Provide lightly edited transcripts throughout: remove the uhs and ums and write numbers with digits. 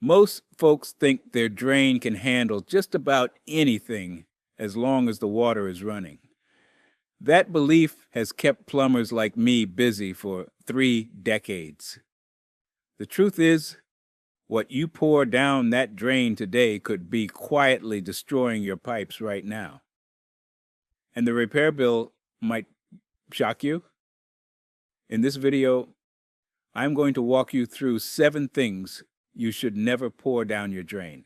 Most folks think their drain can handle just about anything as long as the water is running. That belief has kept plumbers like me busy for 3 decades. The truth is, what you pour down that drain today could be quietly destroying your pipes right now. And the repair bill might shock you. In this video, I'm going to walk you through 7 things you should never pour down your drain.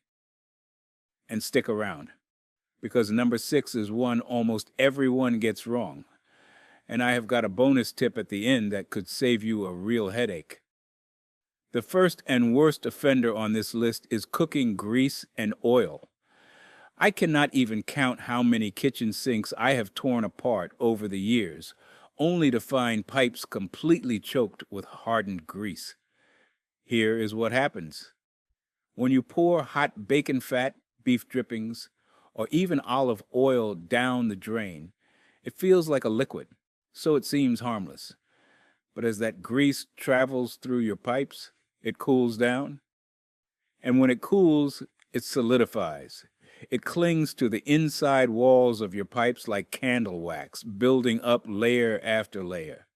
And stick around, because number 6 is one almost everyone gets wrong. And I have got a bonus tip at the end that could save you a real headache. The first and worst offender on this list is cooking grease and oil. I cannot even count how many kitchen sinks I have torn apart over the years, only to find pipes completely choked with hardened grease. Here is what happens. When you pour hot bacon fat, beef drippings, or even olive oil down the drain, it feels like a liquid, so it seems harmless. But as that grease travels through your pipes, it cools down. And when it cools, it solidifies. It clings to the inside walls of your pipes like candle wax, building up layer after layer.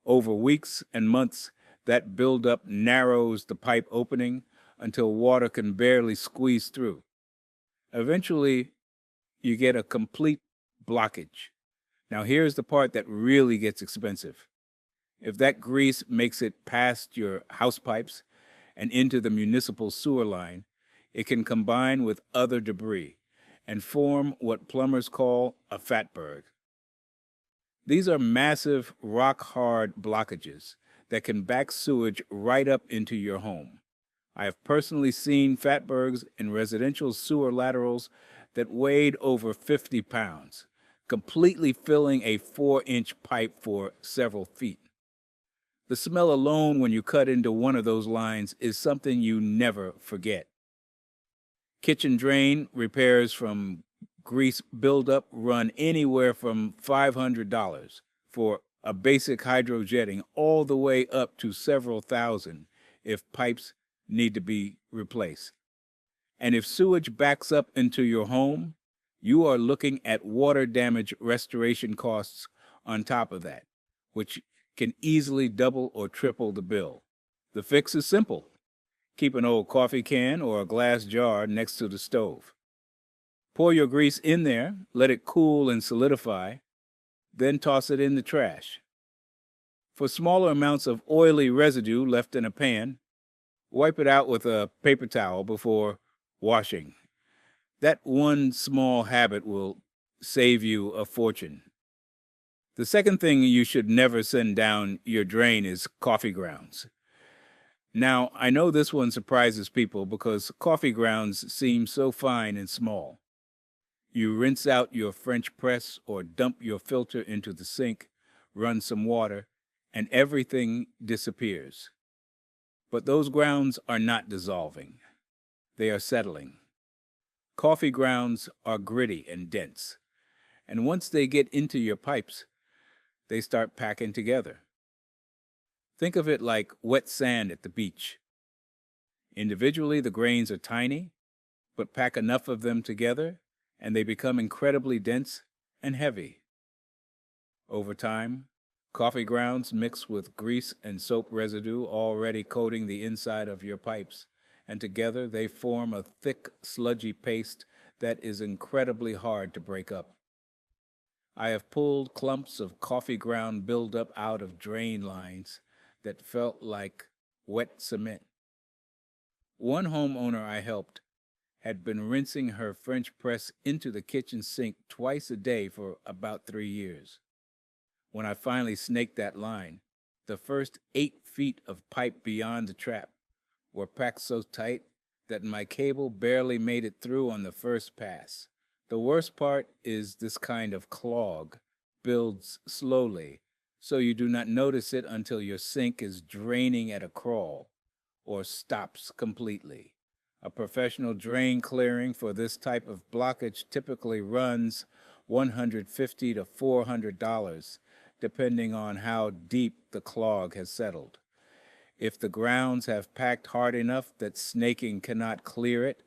Over weeks and months, that buildup narrows the pipe opening until water can barely squeeze through. Eventually, you get a complete blockage. Now, here's the part that really gets expensive. If that grease makes it past your house pipes and into the municipal sewer line, it can combine with other debris and form what plumbers call a fatberg. These are massive, rock-hard blockages that can back sewage right up into your home. I have personally seen fatbergs in residential sewer laterals that weighed over 50 pounds, completely filling a 4-inch pipe for several feet. The smell alone when you cut into one of those lines is something you never forget. Kitchen drain repairs from grease buildup run anywhere from $500 for a basic hydrojetting all the way up to several thousand if pipes need to be replaced. And if sewage backs up into your home, you are looking at water damage restoration costs on top of that, which can easily double or triple the bill. The fix is simple. Keep an old coffee can or a glass jar next to the stove. Pour your grease in there, let it cool and solidify, then toss it in the trash. For smaller amounts of oily residue left in a pan, wipe it out with a paper towel before washing. That one small habit will save you a fortune. The second thing you should never send down your drain is coffee grounds. Now, I know this one surprises people because coffee grounds seem so fine and small. You rinse out your French press or dump your filter into the sink, run some water, and everything disappears. But those grounds are not dissolving. They are settling. Coffee grounds are gritty and dense, and once they get into your pipes, they start packing together. Think of it like wet sand at the beach. Individually, the grains are tiny, but pack enough of them together, and they become incredibly dense and heavy. Over time, coffee grounds mix with grease and soap residue already coating the inside of your pipes, and together they form a thick, sludgy paste that is incredibly hard to break up. I have pulled clumps of coffee ground buildup out of drain lines that felt like wet cement. One homeowner I helped had been rinsing her French press into the kitchen sink twice a day for about 3 years. When I finally snaked that line, the first 8 feet of pipe beyond the trap were packed so tight that my cable barely made it through on the first pass. The worst part is this kind of clog builds slowly, so you do not notice it until your sink is draining at a crawl or stops completely. A professional drain clearing for this type of blockage typically runs $150 to $400, depending on how deep the clog has settled. If the grounds have packed hard enough that snaking cannot clear it,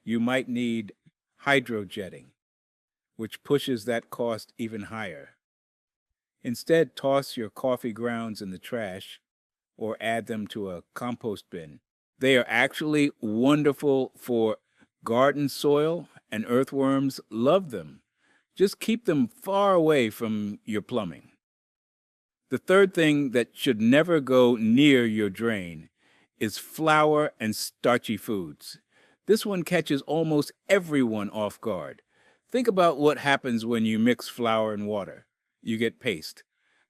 you might need hydrojetting, which pushes that cost even higher. Instead, toss your coffee grounds in the trash or add them to a compost bin. They are actually wonderful for garden soil, and earthworms love them. Just keep them far away from your plumbing. The third thing that should never go near your drain is flour and starchy foods. This one catches almost everyone off guard. Think about what happens when you mix flour and water. You get paste.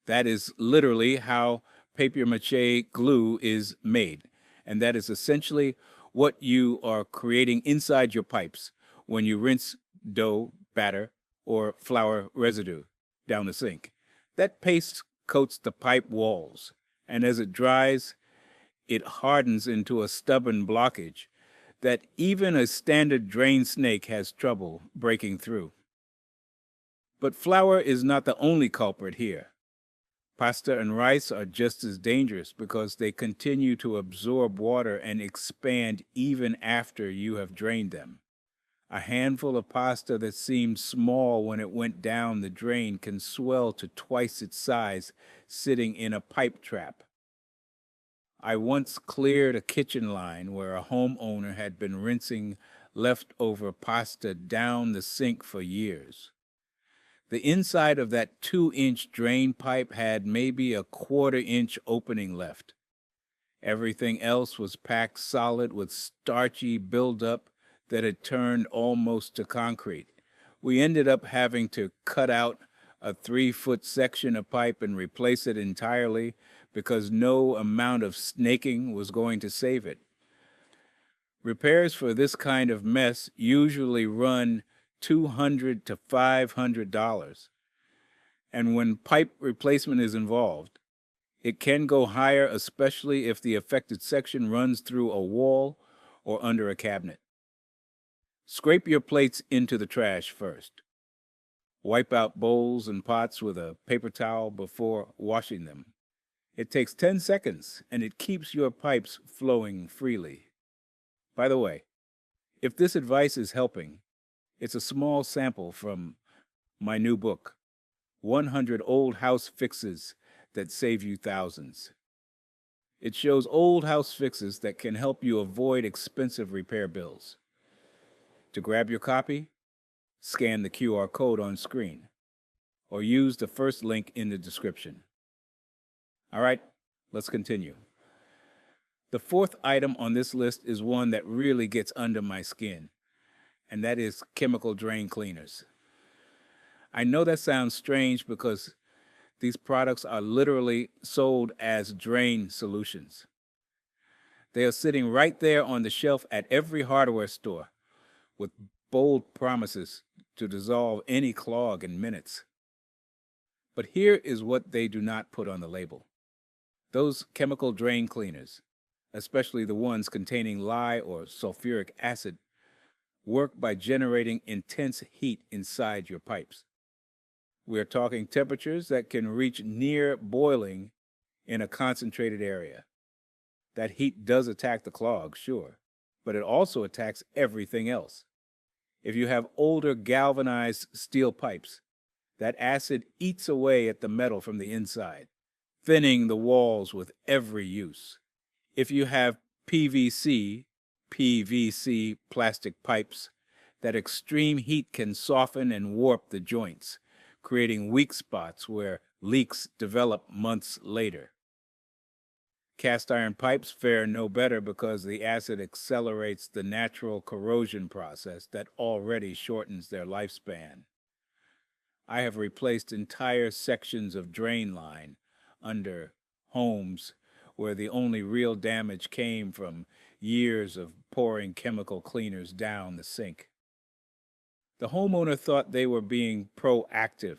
That is literally how papier-mâché glue is made. And that is essentially what you are creating inside your pipes when you rinse dough, batter, or flour residue down the sink. That paste coats the pipe walls, and as it dries, it hardens into a stubborn blockage that even a standard drain snake has trouble breaking through. But flour is not the only culprit here. Pasta and rice are just as dangerous because they continue to absorb water and expand even after you have drained them. A handful of pasta that seemed small when it went down the drain can swell to twice its size sitting in a pipe trap. I once cleared a kitchen line where a homeowner had been rinsing leftover pasta down the sink for years. The inside of that 2-inch drain pipe had maybe a 1/4-inch opening left. Everything else was packed solid with starchy buildup that had turned almost to concrete. We ended up having to cut out a 3-foot section of pipe and replace it entirely because no amount of snaking was going to save it. Repairs for this kind of mess usually run $200 to $500. And when pipe replacement is involved, it can go higher, especially if the affected section runs through a wall or under a cabinet. Scrape your plates into the trash first. Wipe out bowls and pots with a paper towel before washing them. It takes 10 seconds, and it keeps your pipes flowing freely. By the way, if this advice is helping, it's a small sample from my new book, 100 Old House Fixes That Save You Thousands. It shows old house fixes that can help you avoid expensive repair bills. To grab your copy, scan the QR code on screen, or use the first link in the description. All right, let's continue. The fourth item on this list is one that really gets under my skin, and that is chemical drain cleaners. I know that sounds strange because these products are literally sold as drain solutions. They are sitting right there on the shelf at every hardware store with bold promises to dissolve any clog in minutes. But here is what they do not put on the label. Those chemical drain cleaners, especially the ones containing lye or sulfuric acid, work by generating intense heat inside your pipes. We're talking temperatures that can reach near boiling in a concentrated area. That heat does attack the clog, sure, but it also attacks everything else. If you have older galvanized steel pipes, that acid eats away at the metal from the inside, thinning the walls with every use. If you have PVC plastic pipes, that extreme heat can soften and warp the joints, creating weak spots where leaks develop months later. Cast iron pipes fare no better because the acid accelerates the natural corrosion process that already shortens their lifespan. I have replaced entire sections of drain line under homes where the only real damage came from years of pouring chemical cleaners down the sink. The homeowner thought they were being proactive,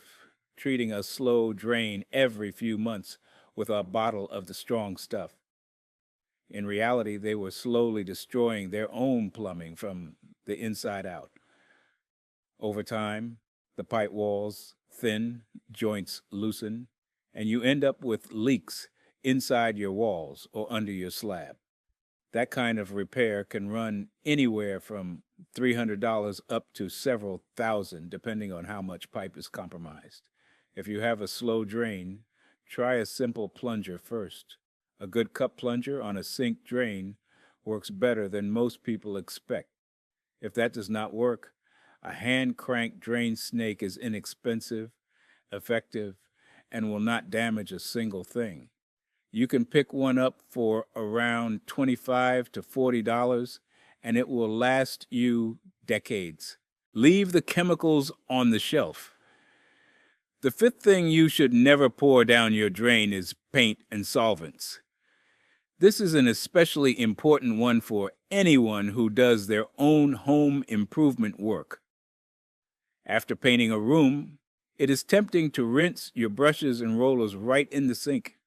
treating a slow drain every few months with a bottle of the strong stuff. In reality, they were slowly destroying their own plumbing from the inside out. Over time, the pipe walls thin, joints loosen, and you end up with leaks inside your walls or under your slab. That kind of repair can run anywhere from $300 up to several thousand, depending on how much pipe is compromised. If you have a slow drain, try a simple plunger first. A good cup plunger on a sink drain works better than most people expect. If that does not work, a hand crank drain snake is inexpensive, effective, and will not damage a single thing. You can pick one up for around $25 to $40, and it will last you decades. Leave the chemicals on the shelf. The fifth thing you should never pour down your drain is paint and solvents. This is an especially important one for anyone who does their own home improvement work. After painting a room, it is tempting to rinse your brushes and rollers right in the sink.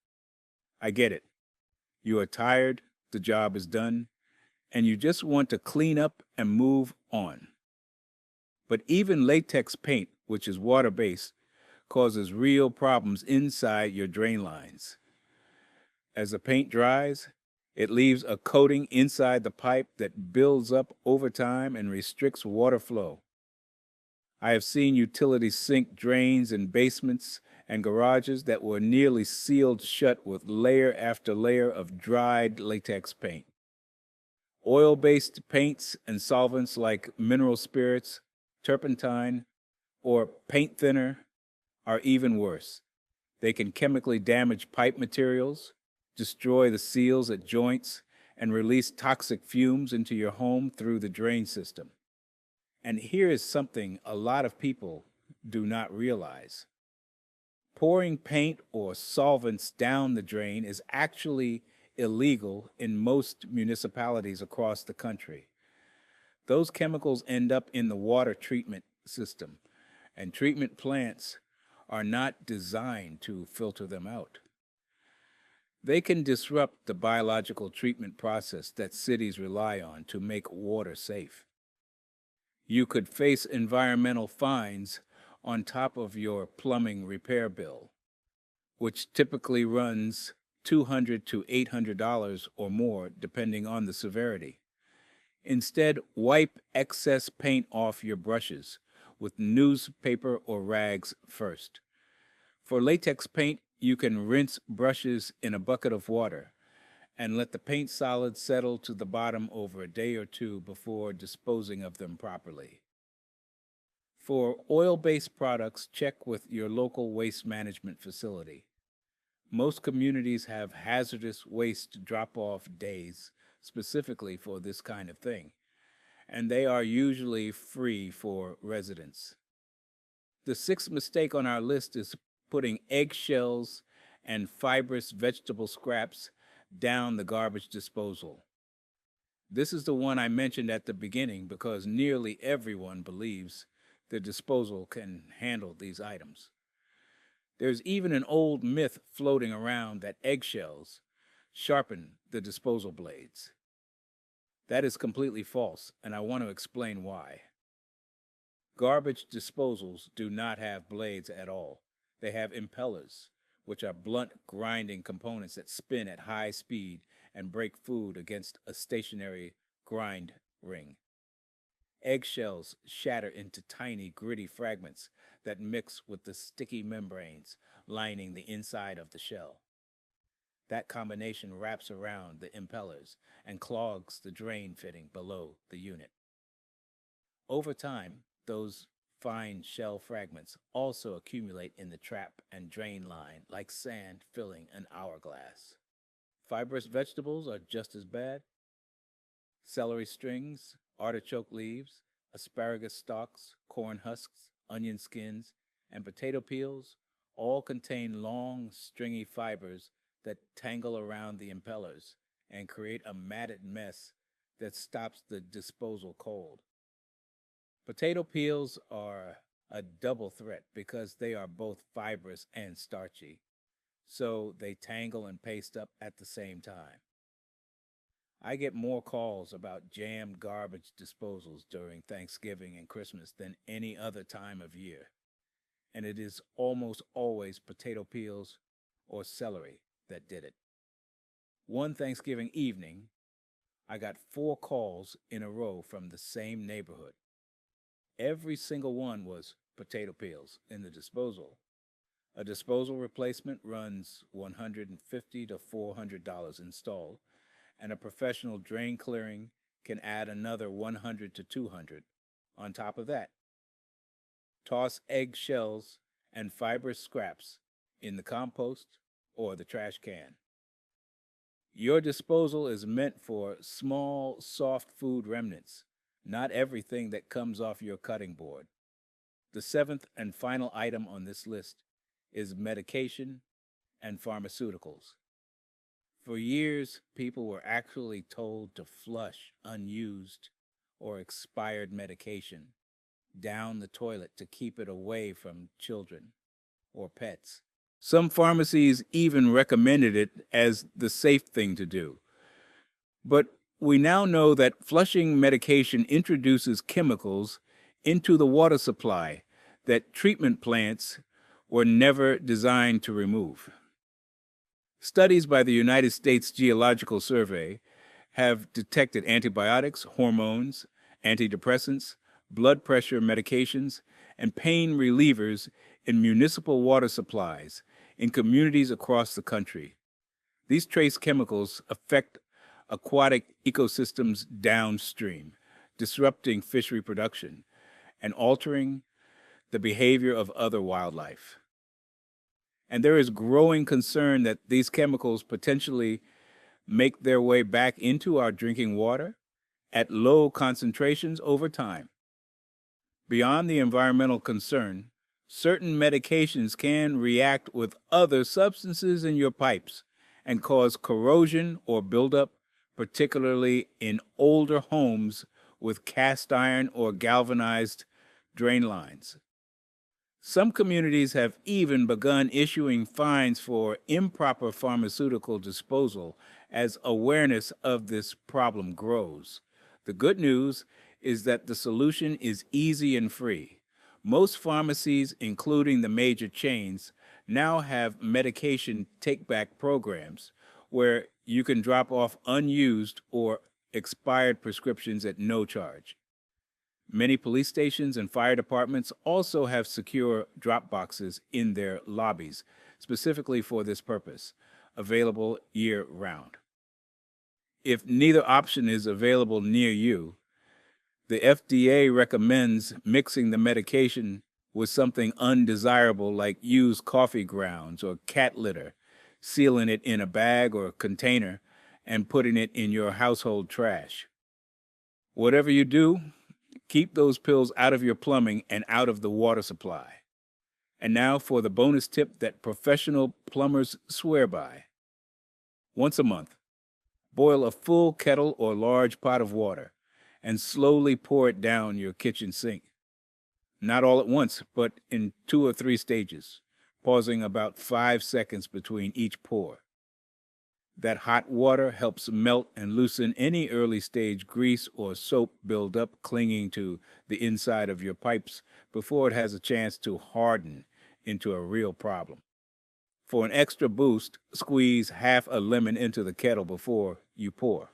I get it. You are tired, the job is done, and you just want to clean up and move on. But even latex paint, which is water-based, causes real problems inside your drain lines. As the paint dries, it leaves a coating inside the pipe that builds up over time and restricts water flow. I have seen utility sink drains in basements and garages that were nearly sealed shut with layer after layer of dried latex paint. Oil-based paints and solvents like mineral spirits, turpentine, or paint thinner are even worse. They can chemically damage pipe materials, destroy the seals at joints, and release toxic fumes into your home through the drain system. And here is something a lot of people do not realize. Pouring paint or solvents down the drain is actually illegal in most municipalities across the country. Those chemicals end up in the water treatment system, and treatment plants are not designed to filter them out. They can disrupt the biological treatment process that cities rely on to make water safe. You could face environmental fines on top of your plumbing repair bill, which typically runs $200 to $800 or more, depending on the severity. Instead, wipe excess paint off your brushes with newspaper or rags first. For latex paint, you can rinse brushes in a bucket of water and let the paint solids settle to the bottom over a day or two before disposing of them properly. For oil-based products, check with your local waste management facility. Most communities have hazardous waste drop-off days specifically for this kind of thing, and they are usually free for residents. The sixth mistake on our list is putting eggshells and fibrous vegetable scraps down the garbage disposal. This is the one I mentioned at the beginning because nearly everyone believes the disposal can handle these items. There's even an old myth floating around that eggshells sharpen the disposal blades. That is completely false, and I want to explain why. Garbage disposals do not have blades at all. They have impellers, which are blunt grinding components that spin at high speed and break food against a stationary grind ring. Eggshells shatter into tiny, gritty fragments that mix with the sticky membranes lining the inside of the shell. That combination wraps around the impellers and clogs the drain fitting below the unit. Over time, those fine shell fragments also accumulate in the trap and drain line like sand filling an hourglass. Fibrous vegetables are just as bad. Celery strings, artichoke leaves, asparagus stalks, corn husks, onion skins, and potato peels all contain long, stringy fibers that tangle around the impellers and create a matted mess that stops the disposal cold. Potato peels are a double threat because they are both fibrous and starchy, so they tangle and paste up at the same time. I get more calls about jammed garbage disposals during Thanksgiving and Christmas than any other time of year, and it is almost always potato peels or celery that did it. One Thanksgiving evening, I got 4 calls in a row from the same neighborhood. Every single one was potato peels in the disposal. A disposal replacement runs $150 to $400 installed, and a professional drain clearing can add another 100 to 200 on top of that. Toss eggshells and fibrous scraps in the compost or the trash can. Your disposal is meant for small, soft food remnants, not everything that comes off your cutting board. The seventh and final item on this list is medication and pharmaceuticals. For years, people were actually told to flush unused or expired medication down the toilet to keep it away from children or pets. Some pharmacies even recommended it as the safe thing to do. But we now know that flushing medication introduces chemicals into the water supply that treatment plants were never designed to remove. Studies by the United States Geological Survey have detected antibiotics, hormones, antidepressants, blood pressure medications, and pain relievers in municipal water supplies in communities across the country. These trace chemicals affect aquatic ecosystems downstream, disrupting fish reproduction and altering the behavior of other wildlife. And there is growing concern that these chemicals potentially make their way back into our drinking water at low concentrations over time. Beyond the environmental concern, certain medications can react with other substances in your pipes and cause corrosion or buildup, particularly in older homes with cast iron or galvanized drain lines. Some communities have even begun issuing fines for improper pharmaceutical disposal as awareness of this problem grows. The good news is that the solution is easy and free. Most pharmacies, including the major chains, now have medication take-back programs where you can drop off unused or expired prescriptions at no charge. Many police stations and fire departments also have secure drop boxes in their lobbies, specifically for this purpose, available year-round. If neither option is available near you, the FDA recommends mixing the medication with something undesirable like used coffee grounds or cat litter, sealing it in a bag or container, and putting it in your household trash. Whatever you do, keep those pills out of your plumbing and out of the water supply. And now for the bonus tip that professional plumbers swear by. Once a month, boil a full kettle or large pot of water and slowly pour it down your kitchen sink. Not all at once, but in 2 or 3 stages, pausing about 5 seconds between each pour. That hot water helps melt and loosen any early stage grease or soap buildup clinging to the inside of your pipes before it has a chance to harden into a real problem. For an extra boost, squeeze half a lemon into the kettle before you pour.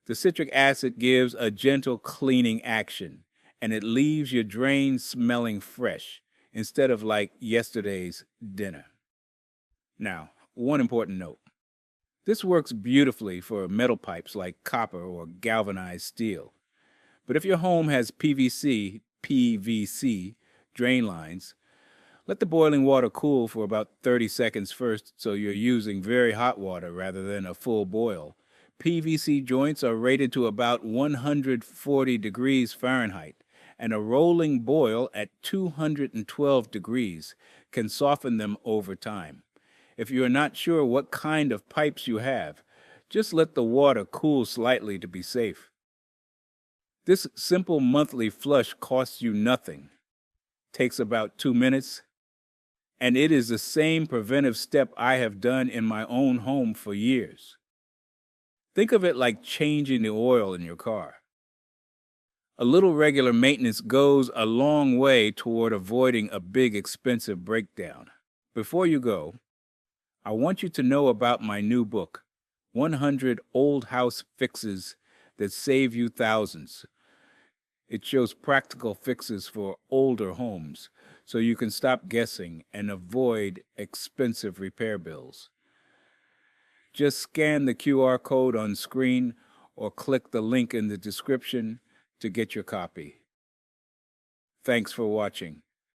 The citric acid gives a gentle cleaning action, and it leaves your drain smelling fresh instead of like yesterday's dinner. Now, one important note. This works beautifully for metal pipes like copper or galvanized steel. But if your home has PVC drain lines, let the boiling water cool for about 30 seconds first so you're using very hot water rather than a full boil. PVC joints are rated to about 140 degrees Fahrenheit, and a rolling boil at 212 degrees can soften them over time. If you are not sure what kind of pipes you have, just let the water cool slightly to be safe. This simple monthly flush costs you nothing, takes about 2 minutes, and it is the same preventive step I have done in my own home for years. Think of it like changing the oil in your car. A little regular maintenance goes a long way toward avoiding a big expensive breakdown. Before you go, I want you to know about my new book, 100 old house fixes that save you thousands. It shows practical fixes for older homes, so you can stop guessing and avoid expensive repair bills. Just scan the QR code on screen or click the link in the description to get your copy. Thanks for watching.